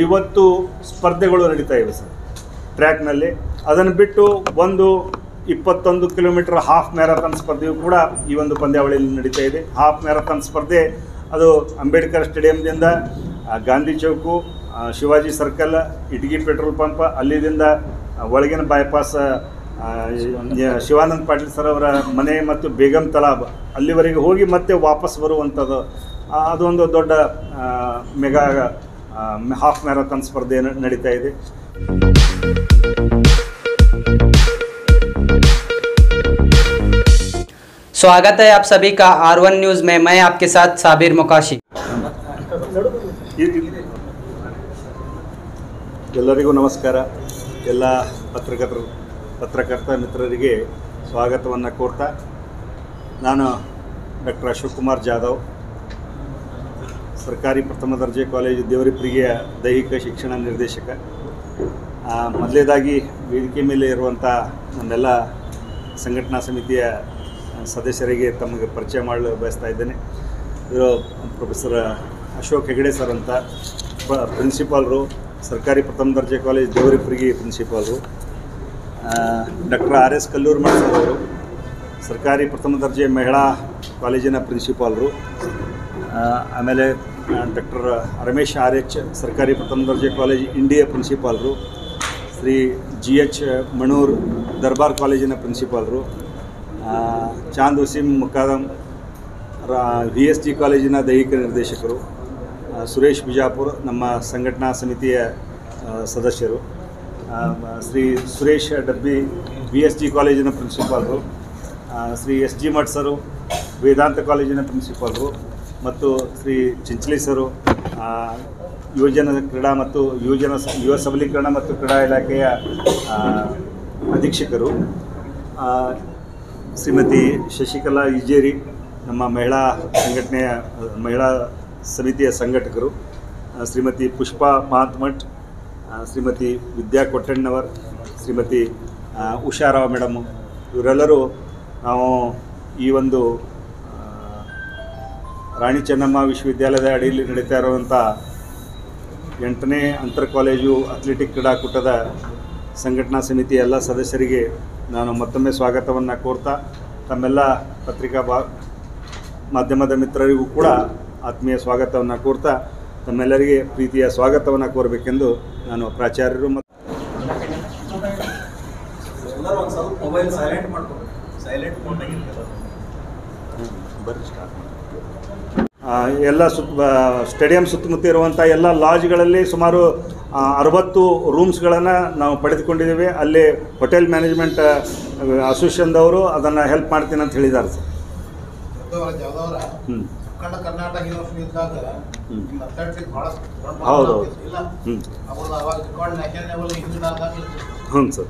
50 ಸ್ಪರ್ಧೆಗಳು ನಡೀತಾ ಇವೆ ಸರ್ ಟ್ರ್ಯಾಕ್ನಲ್ಲಿ. ಅದನ್ನು ಬಿಟ್ಟು ಒಂದು 21 ಕಿಲೋಮೀಟರ್ ಹಾಫ್ ಮ್ಯಾರಥಾನ್ ಸ್ಪರ್ಧೆಯು ಕೂಡ ಈ ಒಂದು ಪಂದ್ಯಾವಳಿಯಲ್ಲಿ ನಡೀತಾ ಇದೆ. ಹಾಫ್ ಮ್ಯಾರಥಾನ್ ಸ್ಪರ್ಧೆ ಅದು ಅಂಬೇಡ್ಕರ್ ಸ್ಟೇಡಿಯಂದಿಂದ ಗಾಂಧಿ ಚೌಕು, Shivaji circle, Itagi petrol pump, ಅಲ್ಲಿಂದ ಒಳಗಿನ ಬೈಪಾಸ್ ಶಿವಾನಂದ ಪಾಟೀಲ್ ಸರ್ ಅವರ ಮನೆ ಮತ್ತು ಬೇಗಂ ತಲಾಬ್ ಅಲ್ಲಿವರೆಗೆ ಹೋಗಿ ಮತ್ತೆ ವಾಪಸ್ ಬರುವಂಥದ್ದು ಅದೊಂದು ದೊಡ್ಡ ಮೆಗಾ हाफ मैराथन स्पर्धे नड़ीता है। स्वागत है आप सभी का R1 न्यूज़ में। मैं आपके साथ साबिर मुकाशी। ಎಲ್ಲರಿಗೂ ನಮಸ್ಕಾರ। ಎಲ್ಲ ಪತ್ರಕರ್ತ ಮಿತ್ರರಿಗೆ ಸ್ವಾಗತವನ್ನು ಕೋರ್ತಾ ನಾನು ಡಾಕ್ಟರ್ ಅಶೋಕ್ ಕುಮಾರ್ ಜಾಧವ್, ಸರ್ಕಾರಿ ಪ್ರಥಮ ದರ್ಜೆ ಕಾಲೇಜು ದೇವರಿಪ್ರಿಗೆಯ ದೈಹಿಕ ಶಿಕ್ಷಣ ನಿರ್ದೇಶಕ। ಮೊದಲೇದಾಗಿ ವೇದಿಕೆ ಮೇಲೆ ಇರುವಂಥ ನಮ್ಮೆಲ್ಲ ಸಂಘಟನಾ ಸಮಿತಿಯ ಸದಸ್ಯರಿಗೆ ತಮಗೆ ಪರಿಚಯ ಮಾಡಲು ಬಯಸ್ತಾ ಇದ್ದೇನೆ। ಇವರು ಪ್ರೊಫೆಸರ್ ಅಶೋಕ್ ಹೆಗಡೆ ಸರ್ ಅಂತ, ಪ್ರಿನ್ಸಿಪಾಲ್ರು, ಸರ್ಕಾರಿ ಪ್ರಥಮ ದರ್ಜೆ ಕಾಲೇಜ್ ದೇವರಿಪ್ರಿಗೆ ಪ್ರಿನ್ಸಿಪಾಲ್ರು। ಡಾಕ್ಟರ್ RS ಕಲ್ಲೂರ್ಮಠ್ ಸರ್ ಅವರು, ಸರ್ಕಾರಿ ಪ್ರಥಮ ದರ್ಜೆ ಮಹಿಳಾ ಕಾಲೇಜಿನ ಪ್ರಿನ್ಸಿಪಾಲ್ರು। ಆಮೇಲೆ ಡಾಕ್ಟರ್ ರಮೇಶ್ RH ಸರ್ಕಾರಿ ಪ್ರಥಮ ದರ್ಜೆ college India ಪ್ರಿನ್ಸಿಪಾಲ್ರು। Shri GH Manur ದರ್ಬಾರ್ ಕಾಲೇಜಿನ ಪ್ರಿನ್ಸಿಪಾಲ್ರು। ಚಾಂದ್ ವಸೀಂ ಮುಕಾದಮ್ VSG ಕಾಲೇಜಿನ ದೈಹಿಕ ನಿರ್ದೇಶಕರು। ಸುರೇಶ್ ಬಿಜಾಪುರ್ ನಮ್ಮ ಸಂಘಟನಾ ಸಮಿತಿಯ ಸದಸ್ಯರು। ಶ್ರೀ ಸುರೇಶ್ ಡಬ್ಬಿ VSG ಕಾಲೇಜಿನ ಪ್ರಿನ್ಸಿಪಾಲ್ರು। ಶ್ರೀ SG ಮಠ್ ಸರು ವೇದಾಂತ ಕಾಲೇಜಿನ ಪ್ರಿನ್ಸಿಪಾಲ್ರು ಮತ್ತು ಶ್ರೀ ಚಿಂಚಲಿ ಸರು ಯುವಜನ ಕ್ರೀಡಾ ಮತ್ತು ಯುವ ಸಬಲೀಕರಣ ಮತ್ತು ಕ್ರೀಡಾ ಇಲಾಖೆಯ ಅಧೀಕ್ಷಕರು। ಶ್ರೀಮತಿ ಶಶಿಕಲಾ ಇಜೇರಿ ನಮ್ಮ ಮಹಿಳಾ ಸಂಘಟನೆಯ ಮಹಿಳಾ ಸಮಿತಿಯ ಸಂಘಟಕರು। ಶ್ರೀಮತಿ ಪುಷ್ಪಾ ಮಹಾತ್ಮಠ್, ಶ್ರೀಮತಿ ವಿದ್ಯಾ ಕೊಟ್ಟಣ್ಣವರ್, ಶ್ರೀಮತಿ ಉಷಾರಾವ್ ಮೇಡಮು, ಇವರೆಲ್ಲರೂ ನಾವು ಈ ಒಂದು ರಾಣಿ ಚೆನ್ನಮ್ಮ ವಿಶ್ವವಿದ್ಯಾಲಯದ ಅಡಿಯಲ್ಲಿ ನಡೀತಾ ಇರುವಂಥ 8ನೇ ಅಂತರ್ ಕಾಲೇಜು ಅಥ್ಲೆಟಿಕ್ ಕ್ರೀಡಾಕೂಟದ ಸಂಘಟನಾ ಸಮಿತಿಯ ಎಲ್ಲ ಸದಸ್ಯರಿಗೆ ನಾನು ಮತ್ತೊಮ್ಮೆ ಸ್ವಾಗತವನ್ನು ಕೋರ್ತಾ, ತಮ್ಮೆಲ್ಲ ಪತ್ರಿಕಾ ಮಾಧ್ಯಮದ ಮಿತ್ರರಿಗೂ ಕೂಡ ಆತ್ಮೀಯ ಸ್ವಾಗತವನ್ನು ಕೋರ್ತಾ ತಮ್ಮೆಲ್ಲರಿಗೆ ಪ್ರೀತಿಯ ಸ್ವಾಗತವನ್ನು ಕೋರಬೇಕೆಂದು ನಾನು ಪ್ರಾಚಾರ್ಯರು ಮತ್ತು ಎಲ್ಲ ಸ್ಟೇಡಿಯಂ ಸುತ್ತಮುತ್ತ ಇರುವಂಥ ಎಲ್ಲ ಲಾಡ್ಜ್ಗಳಲ್ಲಿ ಸುಮಾರು 60 ರೂಮ್ಸ್ಗಳನ್ನು ನಾವು ಪಡೆದುಕೊಂಡಿದ್ದೇವೆ। ಅಲ್ಲಿ ಹೋಟೆಲ್ ಮ್ಯಾನೇಜ್ಮೆಂಟ್ ಅಸೋಸಿಯೇಷನ್ದವರು ಅದನ್ನು ಹೆಲ್ಪ್ ಮಾಡ್ತೀನಿ ಅಂತ ಹೇಳಿದ್ದಾರೆ ಸರ್। ಕರ್ನಾಟಕ ಯೂನಿವರ್ಸಿಟಿ ಇದ್ದಾಗ ಹೌದು ಹ್ಞೂ ಸರ್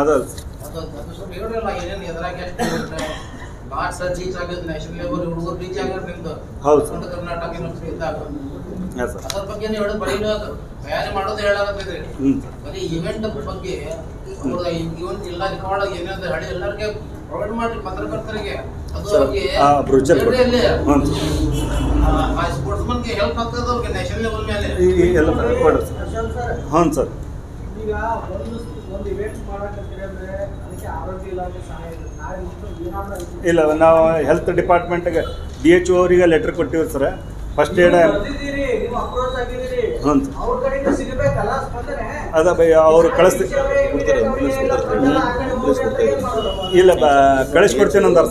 ಅದ ಹೌದು ಸರ್ ಕರ್ನಾಟಕ ಯೂನಿವರ್ಸಿಟಿ ಇದ್ದಾಗ ಸರ್ ಅದ್ರ ಬಗ್ಗೆ ತಯಾರಿ ಮಾಡೋದು ಹೇಳಾಕತ್ತಿದ್ರಿ, ಬರೀ ಇವೆಂಟ್ ಬಗ್ಗೆ ಇವೆಂಟ್ ಎಲ್ಲ ರೆಕಾರ್ಡ್ ಏನೇನು ಹಳಿ ಎಲ್ಲರಿಗೆ ಪ್ರೊವೈಡ್ ಮಾಡಿ ಪತ್ರಕರ್ತರಿಗೆ ಸ್ಪೋರ್ಟ್ಸ್ಮನ್ಗೆ ಹೆಲ್ಪ್ ಆಗ್ತದೆ ಅವ್ರಿಗೆ ನ್ಯಾಷನಲ್ ಲೆವೆಲ್ ಮೇಲೆ ಎಲ್ಲ ಹ್ಞೂ ಸರ್। ಈಗ ಒಂದು ಇವೆಂಟ್ ಮಾಡಕತ್ತೀರಿ ಅಂದರೆ ಅದಕ್ಕೆ ಆರೋಗ್ಯ ಇಲಾಖೆ ಸಹಾಯ ಇಲ್ಲ, ನಾವು ಹೆಲ್ತ್ ಡಿಪಾರ್ಟ್ಮೆಂಟ್ಗೆ DHO ಅವರಿಗೆ ಲೆಟ್ರ್ ಕೊಟ್ಟಿವಿ ಸರ್। ಫಸ್ಟ್ ಏಡ್ ಹ್ಞೂ ಅದ ಬೈ ಅವರು ಕಳಿಸ್ತೀವಿ ಇಲ್ಲ ಕಳಿಸ್ಕೊಡ್ತೀನಿ ಅಂದಾರ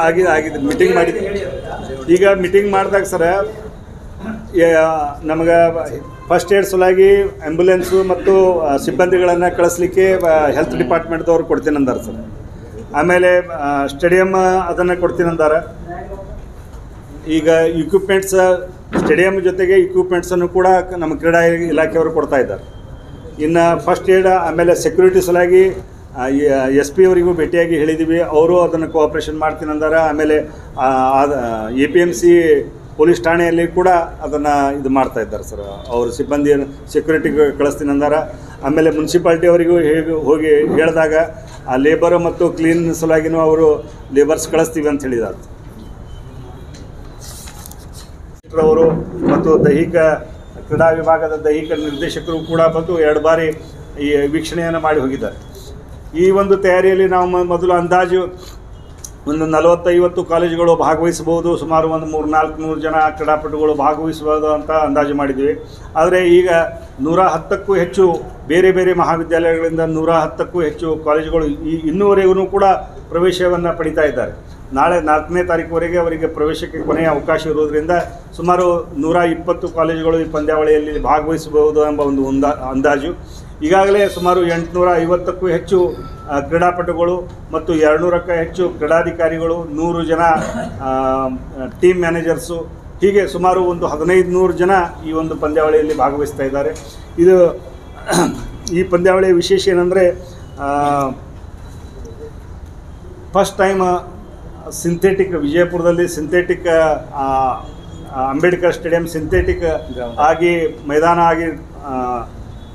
ಆಗಿದೆ ಮೀಟಿಂಗ್ ಮಾಡಿದ್ವಿ। ಈಗ ಮೀಟಿಂಗ್ ಮಾಡಿದಾಗ ಸರ ನಮಗೆ ಫಸ್ಟ್ ಏಡ್ ಸಲುವಾಗಿ ಆ್ಯಂಬುಲೆನ್ಸು ಮತ್ತು ಸಿಬ್ಬಂದಿಗಳನ್ನು ಕಳಿಸ್ಲಿಕ್ಕೆ ಹೆಲ್ತ್ ಡಿಪಾರ್ಟ್ಮೆಂಟ್ದವ್ರು ಕೊಡ್ತೀನಿ ಅಂದಾರ ಸರ್। ಆಮೇಲೆ ಸ್ಟೇಡಿಯಮ್ ಅದನ್ನು ಕೊಡ್ತೀನಿ ಅಂದಾರ। ಈಗ ಇಕ್ವಿಪ್ಮೆಂಟ್ಸ್ ಸ್ಟೇಡಿಯಮ್ ಜೊತೆಗೆ ಇಕ್ವಿಪ್ಮೆಂಟ್ಸನ್ನು ಕೂಡ ನಮ್ಮ ಕ್ರೀಡಾ ಇಲಾಖೆಯವರು ಕೊಡ್ತಾ ಇದ್ದಾರೆ। ಇನ್ನು ಫಸ್ಟ್ ಏಡ್ ಆಮೇಲೆ ಸೆಕ್ಯೂರಿಟಿ ಸಲುವಾಗಿ SP ಅವರಿಗೂ ಭೇಟಿಯಾಗಿ ಹೇಳಿದ್ದೀವಿ, ಅವರು ಅದನ್ನು ಕೋಆಪ್ರೇಷನ್ ಮಾಡ್ತೀನಿ ಅಂದಾರ। ಆಮೇಲೆ APMC ಪೊಲೀಸ್ ಠಾಣೆಯಲ್ಲಿ ಕೂಡ ಅದನ್ನು ಇದು ಮಾಡ್ತಾ ಇದ್ದಾರೆ ಸರ್, ಅವರು ಸಿಬ್ಬಂದಿಯನ್ನು ಸೆಕ್ಯೂರಿಟಿಗೆ ಕಳಿಸ್ತೀನಿ ಅಂದಾರ। ಆಮೇಲೆ ಮುನ್ಸಿಪಾಲ್ಟಿ ಅವರಿಗೂ ಹೋಗಿ ಹೇಳಿದಾಗ ಆ ಲೇಬರ್ ಮತ್ತು ಕ್ಲೀನ್ ಸಲುವಾಗಿನೂ ಅವರು ಲೇಬರ್ಸ್ ಕಳಿಸ್ತೀವಿ ಅಂತ ಹೇಳಿದ್ದಾರೆ. ಅವರು ಮತ್ತು ದೈಹಿಕ ಕ್ರೀಡಾ ವಿಭಾಗದ ದೈಹಿಕ ನಿರ್ದೇಶಕರು ಕೂಡ ಬಂದು 2 ಬಾರಿ ಈ ವೀಕ್ಷಣೆಯನ್ನು ಮಾಡಿ ಹೋಗಿದ್ದಾರೆ. ಈ ಒಂದು ತಯಾರಿಯಲ್ಲಿ ನಾವು ಮೊದಲು ಅಂದಾಜು ಒಂದು 40-50 ಕಾಲೇಜುಗಳು ಭಾಗವಹಿಸಬಹುದು, ಸುಮಾರು ಒಂದು 300-400 ಜನ ಕ್ರೀಡಾಪಟುಗಳು ಭಾಗವಹಿಸಬಹುದು ಅಂತ ಅಂದಾಜು ಮಾಡಿದ್ವಿ. ಆದರೆ ಈಗ 110ಕ್ಕೂ ಹೆಚ್ಚು ಬೇರೆ ಬೇರೆ ಮಹಾವಿದ್ಯಾಲಯಗಳಿಂದ 110ಕ್ಕೂ ಹೆಚ್ಚು ಕಾಲೇಜುಗಳು ಇನ್ನೂವರೆಗೂ ಕೂಡ ಪ್ರವೇಶವನ್ನು ಪಡಿತಾ ಇದ್ದಾರೆ. ನಾಳೆ 4ನೇ ತಾರೀಕುವರೆಗೆ ಅವರಿಗೆ ಪ್ರವೇಶಕ್ಕೆ ಕೊನೆಯ ಅವಕಾಶ ಇರುವುದರಿಂದ ಸುಮಾರು 120 ಕಾಲೇಜುಗಳು ಈ ಪಂದ್ಯಾವಳಿಯಲ್ಲಿ ಭಾಗವಹಿಸಬಹುದು ಎಂಬ ಒಂದು ಅಂದಾಜು. ಈಗಾಗಲೇ ಸುಮಾರು 850ಕ್ಕೂ ಹೆಚ್ಚು ಕ್ರೀಡಾಪಟುಗಳು ಮತ್ತು 200ಕ್ಕೂ ಹೆಚ್ಚು ಕ್ರೀಡಾಧಿಕಾರಿಗಳು, 100 ಜನ ಟೀಮ್ ಮ್ಯಾನೇಜರ್ಸು, ಹೀಗೆ ಸುಮಾರು ಒಂದು 1500 ಜನ ಈ ಒಂದು ಪಂದ್ಯಾವಳಿಯಲ್ಲಿ ಭಾಗವಹಿಸ್ತಾ ಇದ್ದಾರೆ. ಇದು ಈ ಪಂದ್ಯಾವಳಿಯ ವಿಶೇಷ ಏನಂದರೆ ಫಸ್ಟ್ ಟೈಮ್ ಸಿಂಥೆಟಿಕ್ ವಿಜಯಪುರದಲ್ಲಿ ಸಿಂಥೆಟಿಕ್ ಅಂಬೇಡ್ಕರ್ ಸ್ಟೇಡಿಯಂ ಸಿಂಥೆಟಿಕ್ ಆಗಿ ಮೈದಾನ ಆಗಿ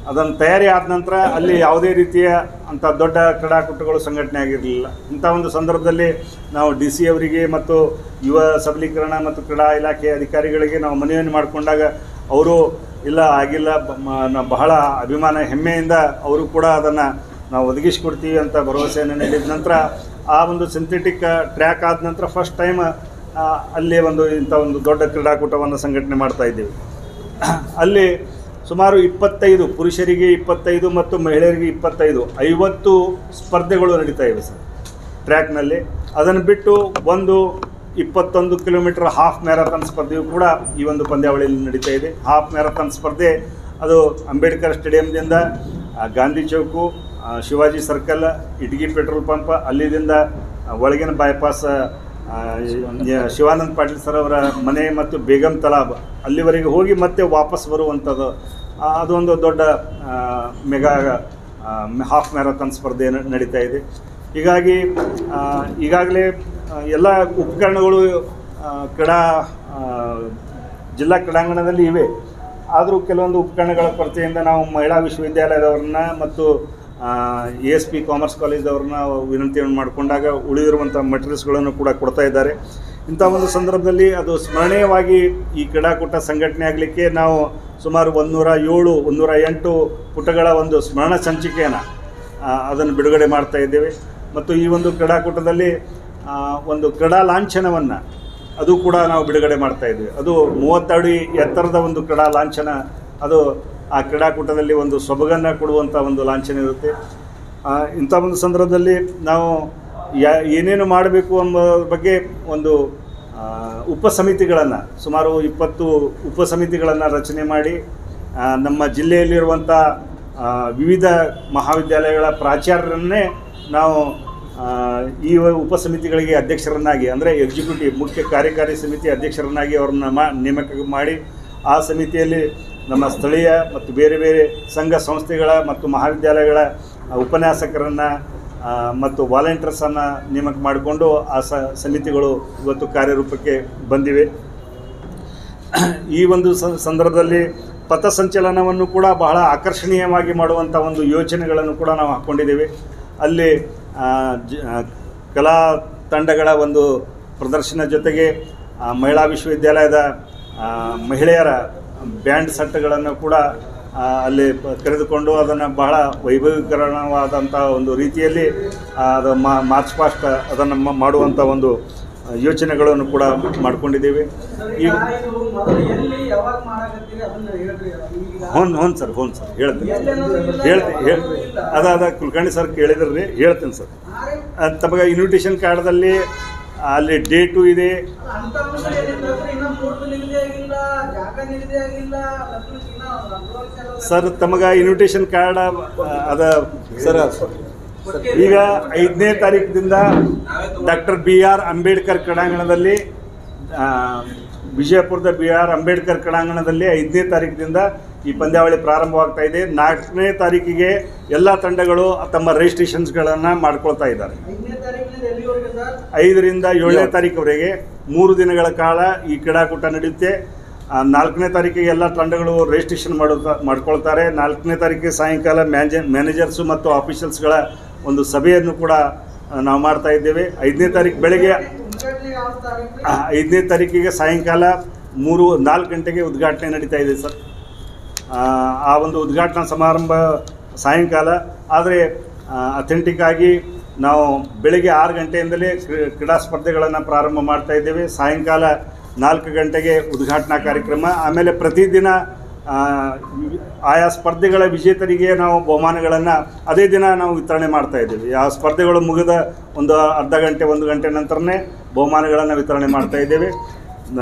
ಅದನ್ನು ತಯಾರಿ ಆದ ನಂತರ ಅಲ್ಲಿ ಯಾವುದೇ ರೀತಿಯ ಅಂಥ ದೊಡ್ಡ ಕ್ರೀಡಾಕೂಟಗಳು ಸಂಘಟನೆ ಆಗಿರಲಿಲ್ಲ. ಇಂಥ ಒಂದು ಸಂದರ್ಭದಲ್ಲಿ ನಾವು DC ಅವರಿಗೆ ಮತ್ತು ಯುವ ಸಬಲೀಕರಣ ಮತ್ತು ಕ್ರೀಡಾ ಇಲಾಖೆ ಅಧಿಕಾರಿಗಳಿಗೆ ನಾವು ಮನವಿಯನ್ನು ಮಾಡಿಕೊಂಡಾಗ ಅವರು ಇಲ್ಲ ಆಗಿಲ್ಲ, ಬಹಳ ಅಭಿಮಾನ ಹೆಮ್ಮೆಯಿಂದ ಅವರು ಕೂಡ ಅದನ್ನು ನಾವು ಒದಗಿಸಿಕೊಡ್ತೀವಿ ಅಂತ ಭರವಸೆಯನ್ನು ನೀಡಿದ ನಂತರ ಆ ಒಂದು ಸಿಂಥೆಟಿಕ್ ಟ್ರ್ಯಾಕ್ ಆದ ನಂತರ ಫಸ್ಟ್ ಟೈಮ್ ಅಲ್ಲಿ ಇಂಥ ಒಂದು ದೊಡ್ಡ ಕ್ರೀಡಾಕೂಟವನ್ನು ಸಂಘಟನೆ ಮಾಡ್ತಾ ಇದ್ದೀವಿ. ಅಲ್ಲಿ ಸುಮಾರು 25 ಪುರುಷರಿಗೆ 25 ಮತ್ತು ಮಹಿಳೆಯರಿಗೆ 50 ಸ್ಪರ್ಧೆಗಳು ನಡೀತಾ ಇವೆ ಸರ್ ಟ್ರ್ಯಾಕ್ನಲ್ಲಿ. ಅದನ್ನು ಬಿಟ್ಟು ಒಂದು 21 ಕಿಲೋಮೀಟರ್ ಹಾಫ್ ಮ್ಯಾರಥಾನ್ ಸ್ಪರ್ಧೆಯು ಕೂಡ ಈ ಒಂದು ಪಂದ್ಯಾವಳಿಯಲ್ಲಿ ನಡೀತಾ ಇದೆ. ಹಾಫ್ ಮ್ಯಾರಥಾನ್ ಸ್ಪರ್ಧೆ ಅದು ಅಂಬೇಡ್ಕರ್ ಸ್ಟೇಡಿಯಂದಿಂದ ಗಾಂಧಿ ಚೌಕು, Shivaji circle, Itagi petrol pump, ಅಲ್ಲಿಂದ ಒಳಗಿನ ಬೈಪಾಸ್ ಶಿವಾನಂದ ಪಾಟೀಲ್ ಸರ್ ಅವರ ಮನೆ ಮತ್ತು ಬೇಗಂ ತಲಾಬ್ ಅಲ್ಲಿವರೆಗೆ ಹೋಗಿ ಮತ್ತೆ ವಾಪಸ್ ಬರುವಂಥದ್ದು ಅದೊಂದು ದೊಡ್ಡ ಮೆಗಾ ಹಾಫ್ ಮ್ಯಾರಥಾನ್ ಸ್ಪರ್ಧೆ ನಡೀತಾ ಇದೆ. ಹೀಗಾಗಿ ಈಗಾಗಲೇ ಎಲ್ಲ ಉಪಕರಣಗಳು ಜಿಲ್ಲಾ ಕ್ರೀಡಾಂಗಣದಲ್ಲಿ ಇವೆ. ಆದರೂ ಕೆಲವೊಂದು ಉಪಕರಣಗಳ ಕೊರತೆಯಿಂದ ನಾವು ಮಹಿಳಾ ವಿಶ್ವವಿದ್ಯಾಲಯದವ್ರನ್ನ ಮತ್ತು ASP ಕಾಮರ್ಸ್ ಕಾಲೇಜವ್ರನ್ನ ವಿನಂತಿಯನ್ನು ಮಾಡಿಕೊಂಡಾಗ ಉಳಿದಿರುವಂಥ ಮಟೀರಿಯಲ್ಸ್ಗಳನ್ನು ಕೂಡ ಕೊಡ್ತಾ ಇದ್ದಾರೆ. ಇಂಥ ಒಂದು ಸಂದರ್ಭದಲ್ಲಿ ಅದು ಸ್ಮರಣೀಯವಾಗಿ ಈ ಕ್ರೀಡಾಕೂಟ ಸಂಘಟನೆ ಆಗಲಿಕ್ಕೆ ನಾವು ಸುಮಾರು 108 ಪುಟಗಳ ಒಂದು ಸ್ಮರಣ ಸಂಚಿಕೆಯನ್ನು ಅದನ್ನು ಬಿಡುಗಡೆ ಮಾಡ್ತಾ ಇದ್ದೇವೆ. ಮತ್ತು ಈ ಒಂದು ಕ್ರೀಡಾಕೂಟದಲ್ಲಿ ಒಂದು ಕ್ರೀಡಾ ಲಾಂಛನವನ್ನು ಅದು ಕೂಡ ನಾವು ಬಿಡುಗಡೆ ಮಾಡ್ತಾ ಇದ್ದೀವಿ. ಅದು 30 ಅಡಿ ಎತ್ತರದ ಒಂದು ಕ್ರೀಡಾ ಲಾಂಛನ. ಅದು ಆ ಕ್ರೀಡಾಕೂಟದಲ್ಲಿ ಒಂದು ಸೊಬಗನ್ನು ಕೊಡುವಂಥ ಒಂದು ಲಾಂಛನ ಇರುತ್ತೆ. ಇಂಥ ಒಂದು ಸಂದರ್ಭದಲ್ಲಿ ನಾವು ಏನೇನು ಮಾಡಬೇಕು ಎಂಬ ಬಗ್ಗೆ ಒಂದು ಉಪಸಮಿತಿಗಳನ್ನು ಸುಮಾರು 20 ಉಪಸಮಿತಿಗಳನ್ನು ರಚನೆ ಮಾಡಿ ನಮ್ಮ ಜಿಲ್ಲೆಯಲ್ಲಿರುವಂಥ ವಿವಿಧ ಮಹಾವಿದ್ಯಾಲಯಗಳ ಪ್ರಾಚಾರ್ಯರನ್ನೇ ನಾವು ಈ ಉಪಸಮಿತಿಗಳಿಗೆ ಅಧ್ಯಕ್ಷರನ್ನಾಗಿ ಅಂದರೆ ಎಕ್ಸಿಕ್ಯೂಟಿವ್ ಮುಖ್ಯ ಕಾರ್ಯಕಾರಿ ಸಮಿತಿ ಅಧ್ಯಕ್ಷರನ್ನಾಗಿ ಅವ್ರನ್ನ ನೇಮಕ ಮಾಡಿ ಆ ಸಮಿತಿಯಲ್ಲಿ ನಮ್ಮ ಸ್ಥಳೀಯ ಮತ್ತು ಬೇರೆ ಬೇರೆ ಸಂಘ ಸಂಸ್ಥೆಗಳ ಮತ್ತು ಮಹಾವಿದ್ಯಾಲಯಗಳ ಉಪನ್ಯಾಸಕರನ್ನು ಮತ್ತು ವಾಲಂಟಿಯರ್ಸನ್ನು ನೇಮಕ ಮಾಡಿಕೊಂಡು ಆ ಸಮಿತಿಗಳು ಇವತ್ತು ಕಾರ್ಯರೂಪಕ್ಕೆ ಬಂದಿವೆ. ಈ ಒಂದು ಸಂದರ್ಭದಲ್ಲಿ ಪಥಸಂಚಲನವನ್ನು ಕೂಡ ಬಹಳ ಆಕರ್ಷಣೀಯವಾಗಿ ಮಾಡುವಂಥ ಒಂದು ಯೋಜನೆಗಳನ್ನು ಕೂಡ ನಾವು ಹಾಕ್ಕೊಂಡಿದ್ದೇವೆ. ಅಲ್ಲಿ ಕಲಾ ತಂಡಗಳ ಒಂದು ಪ್ರದರ್ಶನ ಜೊತೆಗೆ ಮಹಿಳಾ ವಿಶ್ವವಿದ್ಯಾಲಯದ ಮಹಿಳೆಯರ ಬ್ಯಾಂಡ್ ಸೆಟ್ಗಳನ್ನು ಕೂಡ ಅಲ್ಲಿ ಕರೆದುಕೊಂಡು ಅದನ್ನು ಬಹಳ ವೈಭವೀಕರಣವಾದಂಥ ಒಂದು ರೀತಿಯಲ್ಲಿ ಅದು ಮಾರ್ಚ್ ಪಾಸ್ಟ್ ಅದನ್ನು ಮಾಡುವಂಥ ಒಂದು ಯೋಚನೆಗಳನ್ನು ಕೂಡ ಮಾಡ್ಕೊಂಡಿದ್ದೀವಿ. ಈಗ ಹ್ಞೂ ಸರ್ ಹೇಳ್ತೀನಿ ಅದ ಕುಲಕರ್ಣಿ ಸರ್ ಕೇಳಿದ್ರಿ, ಹೇಳ್ತೀನಿ ಸರ್. ತಮಗೆ ಇನ್ವಿಟೇಷನ್ ಕಾರ್ಡ್ದಲ್ಲಿ ಅಲ್ಲಿ ಡೇಟು ಇದೆ ಸರ್. ತಮಗೆ ಇನ್ವಿಟೇಷನ್ ಕಾರ್ಡ್ ಅದ ಸರ್. ಈಗ 5ನೇ ತಾರೀಕಿನಿಂದ ಡಾಕ್ಟರ್ BR ಅಂಬೇಡ್ಕರ್ ಕ್ರೀಡಾಂಗಣದಲ್ಲಿ ವಿಜಯಪುರದ BR ಅಂಬೇಡ್ಕರ್ ಕ್ರೀಡಾಂಗಣದಲ್ಲಿ 5ನೇ ತಾರೀಕಿನಿಂದ ಈ ಪಂದ್ಯಾವಳಿ ಪ್ರಾರಂಭವಾಗ್ತಾ ಇದೆ. 4ನೇ ತಾರೀಕಿಗೆ ಎಲ್ಲ ತಂಡಗಳು ತಮ್ಮ ರಿಜಿಸ್ಟ್ರೇಷನ್ಸ್ಗಳನ್ನು ಮಾಡ್ಕೊಳ್ತಾ ಇದ್ದಾರೆ. 5ರಿಂದ 7ನೇ ತಾರೀಕುವರೆಗೆ 3 ದಿನಗಳ ಕಾಲ ಈ ಕ್ರೀಡಾಕೂಟ ನಡೆಯುತ್ತೆ. 4ನೇ ತಾರೀಕಿಗೆ ಎಲ್ಲ ತಂಡಗಳು ರಿಜಿಸ್ಟ್ರೇಷನ್ ಮಾಡ್ಕೊಳ್ತಾರೆ. 4ನೇ ತಾರೀಕಿಗೆ ಸಾಯಂಕಾಲ ಮ್ಯಾನೇಜರ್ಸು ಮತ್ತು ಆಫೀಷಿಯಲ್ಸ್ಗಳ ಒಂದು ಸಭೆಯನ್ನು ಕೂಡ ನಾವು ಮಾಡ್ತಾ ಇದ್ದೇವೆ. 5ನೇ ತಾರೀಕು ಬೆಳಗ್ಗೆ 5ನೇ ತಾರೀಕಿಗೆ ಸಾಯಂಕಾಲ 4 ಗಂಟೆಗೆ ಉದ್ಘಾಟನೆ ನಡೀತಾ ಇದೆ ಸರ್. ಆ ಒಂದು ಉದ್ಘಾಟನಾ ಸಮಾರಂಭ ಸಾಯಂಕಾಲ, ಆದರೆ ಅಥೆಂಟಿಕ್ ಆಗಿ ನಾವು ಬೆಳಗ್ಗೆ 6 ಗಂಟೆಯಿಂದಲೇ ಕ್ರೀಡಾ ಸ್ಪರ್ಧೆಗಳನ್ನು ಪ್ರಾರಂಭ ಮಾಡ್ತಾ ಇದ್ದೇವೆ. ಸಾಯಂಕಾಲ 4 ಗಂಟೆಗೆ ಉದ್ಘಾಟನಾ ಕಾರ್ಯಕ್ರಮ. ಆಮೇಲೆ ಪ್ರತಿದಿನ ಆಯಾ ಸ್ಪರ್ಧೆಗಳ ವಿಜೇತರಿಗೆ ನಾವು ಬಹುಮಾನಗಳನ್ನು ಅದೇ ದಿನ ನಾವು ವಿತರಣೆ ಮಾಡ್ತಾ ಇದ್ದೀವಿ. ಆ ಸ್ಪರ್ಧೆಗಳು ಮುಗಿದ ಒಂದು ಅರ್ಧ ಗಂಟೆ 1 ಗಂಟೆ ನಂತರನೇ ಬಹುಮಾನಗಳನ್ನು ವಿತರಣೆ ಮಾಡ್ತಾ ಇದ್ದೇವೆ.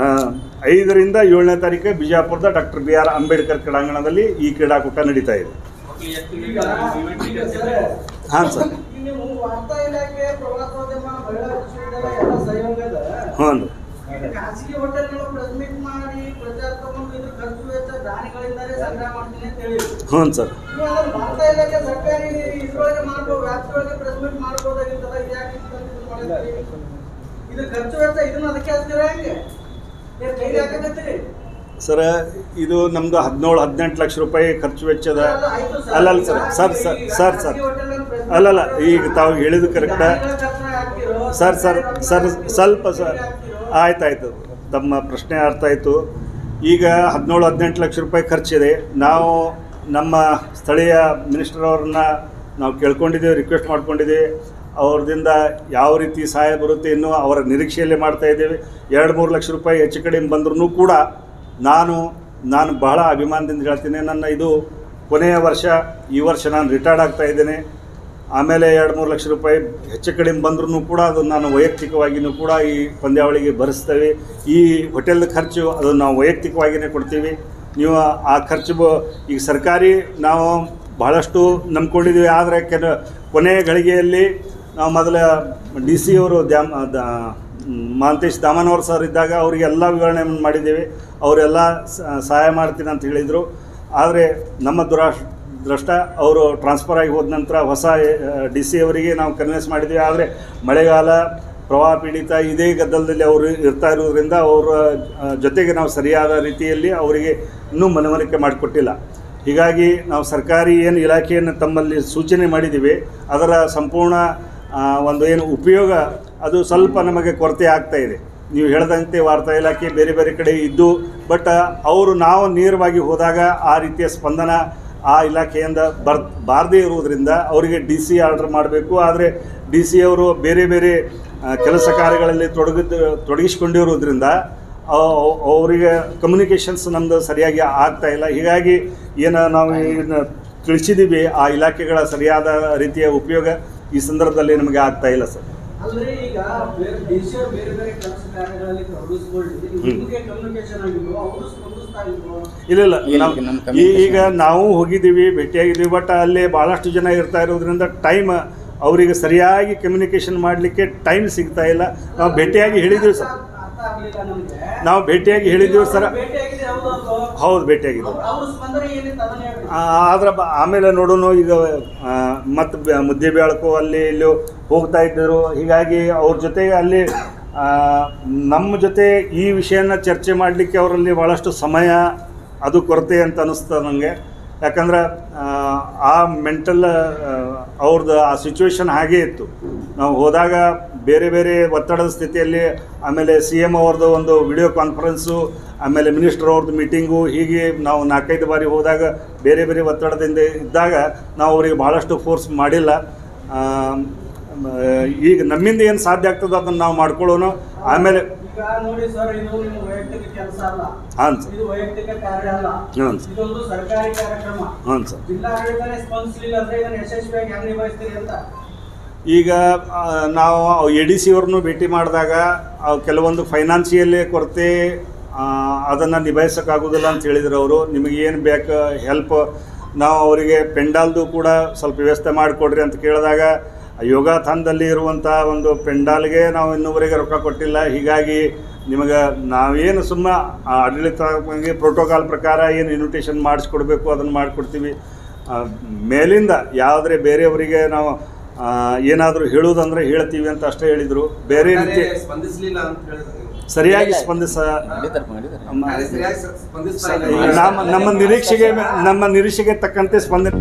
5ರಿಂದ 7ನೇ ತಾರೀಕು ಬಿಜಾಪುರದ ಡಾಕ್ಟರ್ BR ಅಂಬೇಡ್ಕರ್ ಕ್ರೀಡಾಂಗಣದಲ್ಲಿ ಈ ಕ್ರೀಡಾಕೂಟ ನಡೀತಾ ಇದೆ. ಹಾಂ ಸರ್. ನೀವು ವಾರ್ತಾ ಇಲಾಖೆ, ಪ್ರವಾಸೋದ್ಯಮ, ಮಹಿಳಾ ವಿಶ್ವವಿದ್ಯಾಲಯ ಎಲ್ಲ ಸಹಯೋಗದ ಹ್ಞೂ ಖಾಸಗಿ ಹೋಟೆಲ್ಗಳು ಪ್ರೆಸ್ ಮೀಟ್ ಮಾಡಿ ಪ್ರಚಾರ ತಗೊಂಡು ಇದು ಖರ್ಚು ವೆಚ್ಚ ದಾನಿಗಳಿಂದಲೇ ಸಂಗ್ರಹ ಮಾಡ್ತೀನಿ ಅಂತ ಹೇಳಿ. ಹ್ಞೂ ಸರ್. ನೀವು ಅದನ್ನು ವಾರ್ತಾ ಇಲಾಖೆ ಸರ್ಕಾರಿ ಇದ್ರೊಳಗೆ ಮಾಡ್ಬೋದು, ವ್ಯಾಪ್ತಿಯೊಳಗೆ ಪ್ರೆಸ್ ಮೀಟ್ ಮಾಡ್ಬೋದಾಗಿತ್ತಲ್ಲ, ಯಾಕೆ ಇದು ಖರ್ಚು ವೆಚ್ಚ ಇದನ್ನ ಅದಕ್ಕೆ ಹಾಕ್ತೀರಾ ಹೆಂಗೆ ಕೈಗೆ ಹಾಕಕತ್ತೀರಿ ಸರ್? ಇದು ನಮ್ಮದು 17-18 ಲಕ್ಷ ರೂಪಾಯಿ ಖರ್ಚು ವೆಚ್ಚದ ಅಲ್ಲಲ್ಲ sir. Sir sir sir sir ಅಲ್ಲಲ್ಲ, ಈಗ ತಾವು ಹೇಳಿದ್ದು ಕರೆಕ್ಟ ಸರ್. ಸರ್ ಸರ್ ಸ್ವಲ್ಪ ಸರ್, ಆಯ್ತಾಯ್ತು, ತಮ್ಮ ಪ್ರಶ್ನೆ ಅರ್ಥ ಆಯಿತು. ಈಗ 17-18 ಲಕ್ಷ ರೂಪಾಯಿ ಖರ್ಚಿದೆ. ನಾವು ನಮ್ಮ ಸ್ಥಳೀಯ ಮಿನಿಸ್ಟರ್ ಅವ್ರನ್ನ ನಾವು ಕೇಳ್ಕೊಂಡಿದ್ದೇವೆ, ರಿಕ್ವೆಸ್ಟ್ ಮಾಡ್ಕೊಂಡಿದ್ದೇವೆ. ಅವ್ರದಿಂದ ಯಾವ ರೀತಿ ಸಹಾಯ ಬರುತ್ತೆ ಇನ್ನೂ ಅವರ ನಿರೀಕ್ಷೆಯಲ್ಲೇ ಮಾಡ್ತಾಯಿದ್ದೇವೆ. 2-3 ಲಕ್ಷ ರೂಪಾಯಿ ಹೆಚ್ಚು ಕಡಿಮೆ ಬಂದ್ರೂ ಕೂಡ ನಾನು ಬಹಳ ಅಭಿಮಾನದಿಂದ ಹೇಳ್ತೀನಿ, ನನ್ನ ಇದು ಕೊನೆಯ ವರ್ಷ. ಈ ವರ್ಷ ನಾನು ರಿಟೈರ್ಡ್ ಆಗ್ತಾ ಇದ್ದೇನೆ. ಆಮೇಲೆ 2-3 ಲಕ್ಷ ರೂಪಾಯಿ ಹೆಚ್ಚು ಕಡಿಮೆ ಬಂದ್ರೂ ಕೂಡ ಅದು ನಾನು ವೈಯಕ್ತಿಕವಾಗಿಯೂ ಕೂಡ ಈ ಪಂದ್ಯಾವಳಿಗೆ ಭರಿಸ್ತೇವೆ. ಈ ಹೋಟೆಲ್ ಖರ್ಚು ಅದು ನಾವು ವೈಯಕ್ತಿಕವಾಗಿಯೇ ಕೊಡ್ತೀವಿ. ನೀವು ಆ ಖರ್ಚು ಈಗ ಸರ್ಕಾರಿ ನಾವು ಬಹಳಷ್ಟು ನಂಬ್ಕೊಂಡಿದ್ದೀವಿ. ಆದರೆ ಕೊನೆಯ ಗಳಿಗೆಯಲ್ಲಿ ನಾವು ಮೊದಲ DC ಅವರು ಮಹಾಂತೇಶ್ ದಾಮನವ್ರು ಸರ್ ಇದ್ದಾಗ ಅವರಿಗೆಲ್ಲ ವಿವರಣೆ ಮಾಡಿದ್ದೇವೆ. ಅವರೆಲ್ಲ ಸಹಾಯ ಮಾಡ್ತೀನಿ ಅಂತ ಹೇಳಿದರು. ಆದರೆ ನಮ್ಮ ದುರದೃಷ್ಟ ಅವರು ಟ್ರಾನ್ಸ್ಫರ್ ಆಗಿ ಹೋದ ನಂತರ ಹೊಸ DC ಅವರಿಗೆ ನಾವು ಕನ್ವಿನ್ಸ್ ಮಾಡಿದ್ದೀವಿ. ಆದರೆ ಮಳೆಗಾಲ, ಪ್ರವಾಹ ಪೀಡಿತ ಇದೇ ಗದ್ದಲದಲ್ಲಿ ಅವರು ಇರ್ತಾ ಇರೋದ್ರಿಂದ ಅವರ ಜೊತೆಗೆ ನಾವು ಸರಿಯಾದ ರೀತಿಯಲ್ಲಿ ಅವರಿಗೆ ಇನ್ನೂ ಮನವರಿಕೆ ಮಾಡಿಕೊಟ್ಟಿಲ್ಲ. ಹೀಗಾಗಿ ನಾವು ಸರ್ಕಾರಿ ಏನು ಇಲಾಖೆಯನ್ನು ತಮ್ಮಲ್ಲಿ ಸೂಚನೆ ಮಾಡಿದ್ದೀವಿ, ಅದರ ಸಂಪೂರ್ಣ ಒಂದು ಏನು ಉಪಯೋಗ ಅದು ಸ್ವಲ್ಪ ನಮಗೆ ಕೊರತೆ ಆಗ್ತಾಯಿದೆ. ನೀವು ಹೇಳಿದಂತೆ ವಾರ್ತಾ ಇಲಾಖೆ ಬೇರೆ ಬೇರೆ ಕಡೆ ಇದ್ದು, ಬಟ್ ನಾವು ನೇರವಾಗಿ ಹೋದಾಗ ಆ ರೀತಿಯ ಸ್ಪಂದನ ಆ ಇಲಾಖೆಯಿಂದ ಬಾರದೇ ಇರುವುದರಿಂದ ಅವರಿಗೆ DC ಆರ್ಡರ್ ಮಾಡಬೇಕು. ಆದರೆ DC ಅವರು ಬೇರೆ ಬೇರೆ ಕೆಲಸ ಕಾರ್ಯಗಳಲ್ಲಿ ತೊಡಗಿಸಿಕೊಂಡಿರೋದ್ರಿಂದ ಅವರಿಗೆ ಕಮ್ಯುನಿಕೇಷನ್ಸ್ ನಮ್ಮದು ಸರಿಯಾಗಿ ಆಗ್ತಾಯಿಲ್ಲ. ಹೀಗಾಗಿ ಏನು ನಾವು ತಿಳಿಸಿದ್ದೀವಿ, ಆ ಇಲಾಖೆಗಳ ಸರಿಯಾದ ರೀತಿಯ ಉಪಯೋಗ ಈ ಸಂದರ್ಭದಲ್ಲಿ ನಮಗೆ ಆಗ್ತಾಯಿಲ್ಲ ಸರ್. ಅಂದ್ರೆ ಈಗ DC ಬೇರೆ ಬೇರೆ ಕೆಲಸ ಕಾರ್ಯಗಳಲ್ಲಿ ತೊಡಗಿಸಿಕೊಳ್ಳಿ, ಕಮ್ಯುನಿಕೇಶನ್ ಆಗಿದ್ರು, ಅವರು ಸ್ಪಂದಿಸ್ತಾ ಇದ್ರು. ಇಲ್ಲ, ಈಗ ನಾವು ಹೋಗಿದ್ದೀವಿ, ಭೇಟಿಯಾಗಿದ್ದೀವಿ. ಬಟ್ ಅಲ್ಲಿ ಭಾಳಷ್ಟು ಜನ ಇರ್ತಾ ಇರೋದ್ರಿಂದ ಟೈಮ್ ಅವರಿಗೆ ಸರಿಯಾಗಿ ಕಮ್ಯುನಿಕೇಷನ್ ಮಾಡಲಿಕ್ಕೆ ಟೈಮ್ ಸಿಗ್ತಾ ಇಲ್ಲ. ನಾವು ಭೇಟಿಯಾಗಿ ಹೇಳಿದ್ದೀವಿ ಸರ್. ನಾವು ಭೇಟಿಯಾಗಿ ಹೇಳಿದ್ದೀವಿ ಸರ್. ಹೌದು, ಭೇಟಿಯಾಗಿದ್ದೀವಿ. ಆದ್ರೆ ಆಮೇಲೆ ನೋಡೋಣ, ಈಗ ಮತ್ತು ಮುದ್ದೇಬೇಳಕ್ಕೂ ಅಲ್ಲಿ ಇಲ್ಲಿ ಹೋಗ್ತಾ ಇದ್ದರು. ಹೀಗಾಗಿ ಅವ್ರ ಜೊತೆಗೆ ಅಲ್ಲಿ ನಮ್ಮ ಜೊತೆ ಈ ವಿಷಯನ ಚರ್ಚೆ ಮಾಡಲಿಕ್ಕೆ ಅವರಲ್ಲಿ ಭಾಳಷ್ಟು ಸಮಯ ಅದು ಕೊರತೆ ಅಂತ ಅನ್ನಿಸ್ತದೆ ನನಗೆ. ಯಾಕಂದ್ರೆ ಆ ಮೆಂಟಲ್ ಅವ್ರದ್ದು ಆ ಸಿಚುವೇಶನ್ ಹಾಗೇ ಇತ್ತು. ನಾವು ಹೋದಾಗ ಬೇರೆ ಬೇರೆ ಒತ್ತಡದ ಸ್ಥಿತಿಯಲ್ಲಿ, ಆಮೇಲೆ CM ಅವ್ರದ್ದು ಒಂದು ವಿಡಿಯೋ ಕಾನ್ಫರೆನ್ಸು, ಆಮೇಲೆ ಮಿನಿಸ್ಟರ್ ಅವ್ರದ್ದು ಮೀಟಿಂಗು, ಹೀಗೆ ನಾವು 4-5 ಬಾರಿ ಹೋದಾಗ ಬೇರೆ ಬೇರೆ ಒತ್ತಡದಿಂದ ಇದ್ದಾಗ ನಾವು ಅವರಿಗೆ ಭಾಳಷ್ಟು ಫೋರ್ಸ್ ಮಾಡಿಲ್ಲ. ಈಗ ನಮ್ಮಿಂದ ಏನು ಸಾಧ್ಯ ಆಗ್ತದೆ ಅದನ್ನು ನಾವು ಮಾಡ್ಕೊಳ್ಳೋಣ. ಆಮೇಲೆ ನೋಡಿ ಸರ್, ಇದು ನಿಮ್ಮ ವೈಯಕ್ತಿಕ ಕೆಲಸ ಅಲ್ಲ. ಹಾಂ ಸರ್, ಇದು ವೈಯಕ್ತಿಕ ಕಾರ್ಯ ಅಲ್ಲ. ಹಾಂ ಸರ್, ಇದೊಂದು ಸರ್ಕಾರಿ ಕಾರ್ಯಕ್ರಮ. ಹಾಂ ಸರ್. ಜಿಲ್ಲಾಡಳಿತನೇ ಸ್ಪಂದಿಸಲಿಲ್ಲ ಅಂದ್ರೆ ಇದನ್ನು ಯಶಸ್ವಿಯಾಗಿ ಹೆಂಗೆ ನಿಭಾಯಿಸ್ತೀರಿ ಅಂತ. ಈಗ ನಾವು ADC ಅವ್ರನ್ನೂ ಭೇಟಿ ಮಾಡಿದಾಗ ಕೆಲವೊಂದು ಫೈನಾನ್ಷಿಯಲ್ಲೇ ಕೊರತೆ, ಅದನ್ನು ನಿಭಾಯಿಸೋಕ್ಕಾಗೋದಿಲ್ಲ ಅಂತ ಹೇಳಿದ್ರು ಅವರು. ನಿಮಗೆ ಏನು ಬೇಕು ಹೆಲ್ಪ್, ನಾವು ಅವರಿಗೆ ಪೆಂಡಾಲ್ದು ಕೂಡ ಸ್ವಲ್ಪ ವ್ಯವಸ್ಥೆ ಮಾಡಿಕೊಡ್ರಿ ಅಂತ ಕೇಳಿದಾಗ ಯೋಗಾಥಾನದಲ್ಲಿ ಇರುವಂಥ ಒಂದು ಪೆಂಡಾಲ್ಗೆ ನಾವು ಇನ್ನೂವರೆಗೆ ರೊಕ್ಕ ಕೊಟ್ಟಿಲ್ಲ. ಹೀಗಾಗಿ ನಿಮಗೆ ನಾವೇನು ಸುಮ್ಮನೆ ಆಡಳಿತ ಪ್ರೋಟೋಕಾಲ್ ಪ್ರಕಾರ ಏನು ಇನ್ವಿಟೇಷನ್ ಮಾಡಿಸ್ಕೊಡ್ಬೇಕು ಅದನ್ನು ಮಾಡಿಕೊಡ್ತೀವಿ. ಮೇಲಿಂದ ಯಾವುದೇ ಬೇರೆಯವರಿಗೆ ನಾವು ಏನಾದರೂ ಹೇಳೋದಂದರೆ ಹೇಳ್ತೀವಿ ಅಂತ ಅಷ್ಟೇ ಹೇಳಿದರು. ಬೇರೆ ರೀತಿ ಸ್ಪಂದಿಸಲಿಲ್ಲ ಅಂತ ಹೇಳಿದ್ರು. ಸರಿಯಾಗಿ ನಮ್ಮ ನಿರೀಕ್ಷೆಗೆ ತಕ್ಕಂತೆ ಸ್ಪಂದನೆ